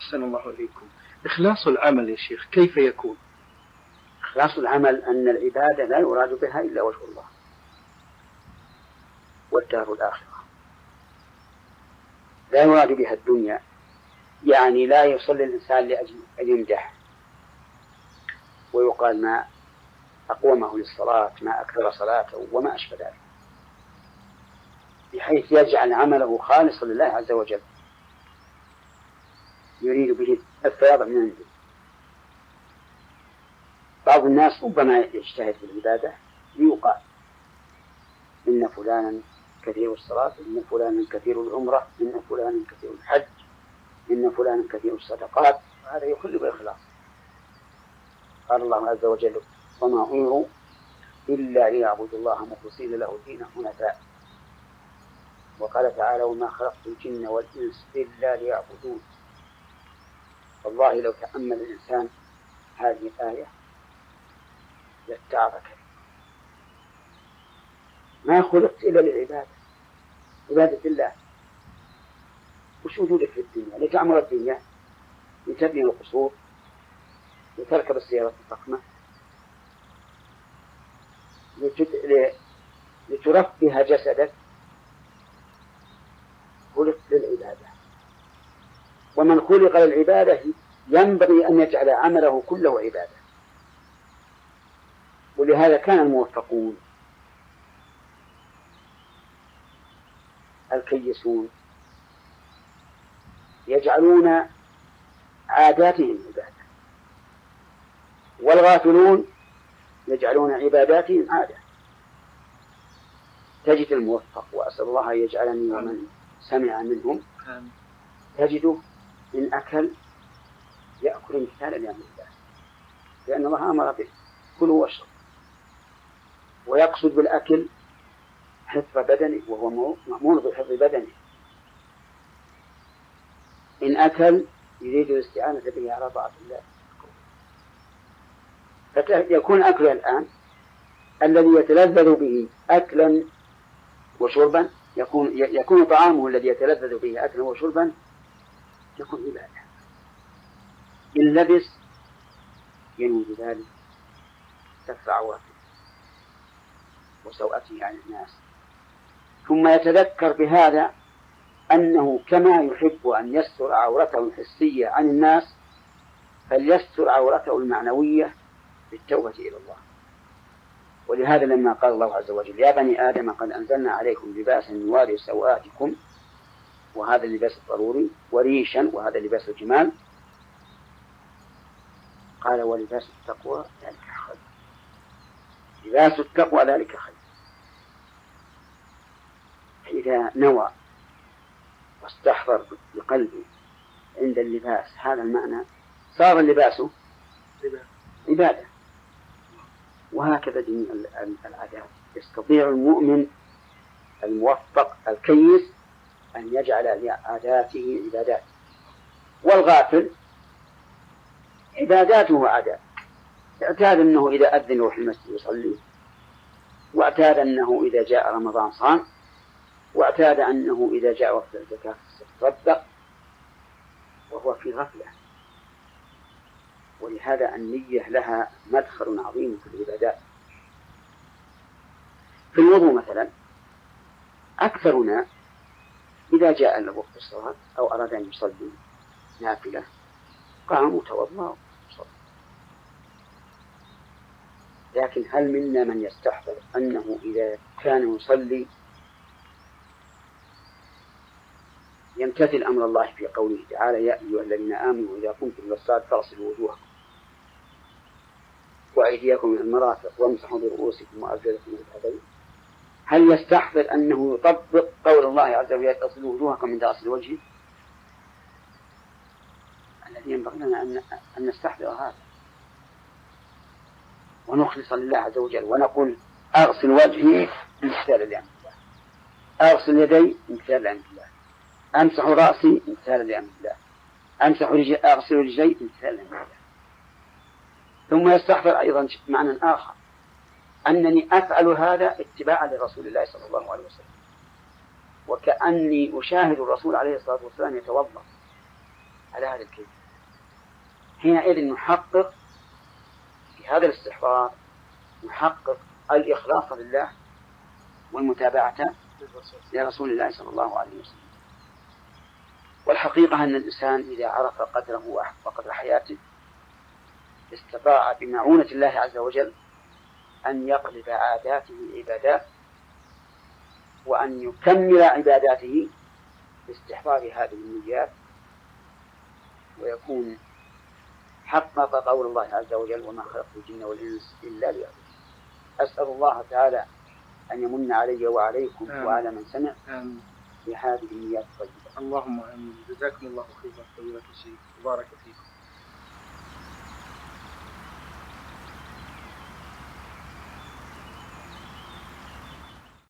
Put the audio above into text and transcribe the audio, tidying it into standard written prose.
أحسن الله إليكم. إخلاص العمل يا شيخ كيف يكون؟ إخلاص العمل أن العبادة لا يراد بها إلا وجه الله والدار الآخرة، لا يراد بها الدنيا. يعني لا يصلي الإنسان لأجل أن يمدح ويقال ما أقومه للصلاة، ما أكثر صلاته، وما أشبه ذلك، بحيث يجعل عمله خالصا لله عز وجل يريد به الثواب من عنده. بعض الناس ربما يجتهد في العبادة ليقال إن فلانا كثير الصلاة، إن فلانا كثير العمرة، إن فلانا كثير الحج، إن فلانا كثير الصدقات، هذا يخل بالإخلاص. قال الله عز وجل: وما أمروا إلا ليعبدوا الله مخلصين له الدين حنفاء. وقال تعالى: وما خلقت الجن والإنس إلا ليعبدون. والله لو تأمل الإنسان هذه الآية لاتعظ كثيرا. ما خلقت إلا للعبادة، عبادة الله. وش وجودك في الدنيا؟ لتعمر الدنيا، لتبني القصور، لتركب السيارة الفخمة، لترفه جسدك. خلقت للعبادة، ومن خلق للعبادة ينبغي أن يجعل عمله كله عبادة. ولهذا كان الموفقون الكيسون يجعلون عاداتهم عبادة، والغافلون يجعلون عباداتهم عادة. تجد الموفق، وأسأل الله أن يجعلني ومن سمع منهم، تجده إن أكل يأكل امتثالا لأمر الله، لأن الله أمر به: كلوا واشربوا. ويقصد بالأكل حفظ بدنه، وهو مأمور بحفظ بدنه. إن أكل يريد الاستعانة به على طاعة الله، فيكون أكله الآن الذي يتلذذ به أكلا وشربا، يكون طعامه الذي يتلذذ به أكلا وشربا يكون عبادة. إن لبس ينوي بذلك كف عورته وسوءته عن الناس، ثم يتذكر بهذا أنه كما يحب أن يستر عورته الحسية عن الناس فليستر عورته المعنوية بالتوبة إلى الله. ولهذا لما قال الله عز وجل: يا بني آدم قد أنزلنا عليكم لباسا يواري سوآتكم، وهذا اللباس الضروري، وريشا، وهذا لباس الجمال، قال: ولباس التقوى ذلك خير. لباس التقوى ذلك خير. إذا نوى واستحضر بقلبه عند اللباس هذا المعنى صار اللباس عبادة. وهكذا جميع العادات. يستطيع المؤمن الموفق الكيس أن يجعل لعاداته عبادات، والغافل عباداته عادات. اعتاد أنه إذا أذن يروح المسجد يصلي، واعتاد أنه إذا جاء رمضان صام، واعتاد أنه إذا جاء وقت الزكاة تصدق، وهو في غفلة. ولهذا النية لها مدخل عظيم في العبادات. في الوضوء مثلا أكثرنا إذا جاء وقت الصلاة أو أراد أن يصلي نافلة قام وتوضأ وصلى. لكن هل منا من يستحضر أنه إذا كان يصلي يمتثل أمر الله في قوله تعالى: يا أيها الذين آمنوا إذا قمتم إلى الصلاة فاغسلوا وجوهكم وأيديكم إلى المرافق وامسحوا برؤوسكم وأرجلكم إلى الكعبين؟ هل يستحضر أنه يطبق قول الله عز وجل: اغسلوا وجوهكم عند غسل الوجه؟ الذي ينبغي لنا أن نستحضر هذا ونخلص لله عز وجل، ونقول: أغسل وجهي امتثالا لأمر الله، أغسل يدي امتثالا لأمر الله، أمسح رأسي امتثالا لأمر الله، أغسل رجلي امتثالا لأمر الله. ثم يستحضر أيضا معنى آخر: أنني أفعل هذا اتباعا لرسول الله صلى الله عليه وسلم، وكأني أشاهد الرسول عليه الصلاة والسلام يتوضأ على هذا الكيف. حينئذ نحقق في هذا الاستحضار، نحقق الإخلاص لله والمتابعة لرسول الله صلى الله عليه وسلم. والحقيقة أن الإنسان إذا عرف قدره وقدر حياته استطاع بمعونة الله عز وجل أن يقلب عاداته العبادات، وأن يكمل عباداته باستحضار هذه النيات، ويكون حقق قول الله عز وجل: وما خلقت الجن والإنس إلا ليعبدون. أسأل الله تعالى أن يمن علي وعليكم وعلى من سمع بهذه النيات الطيبة. اللهم آمين. جزاكم الله خيرا فضيلة الشيخ، بارك فيكم.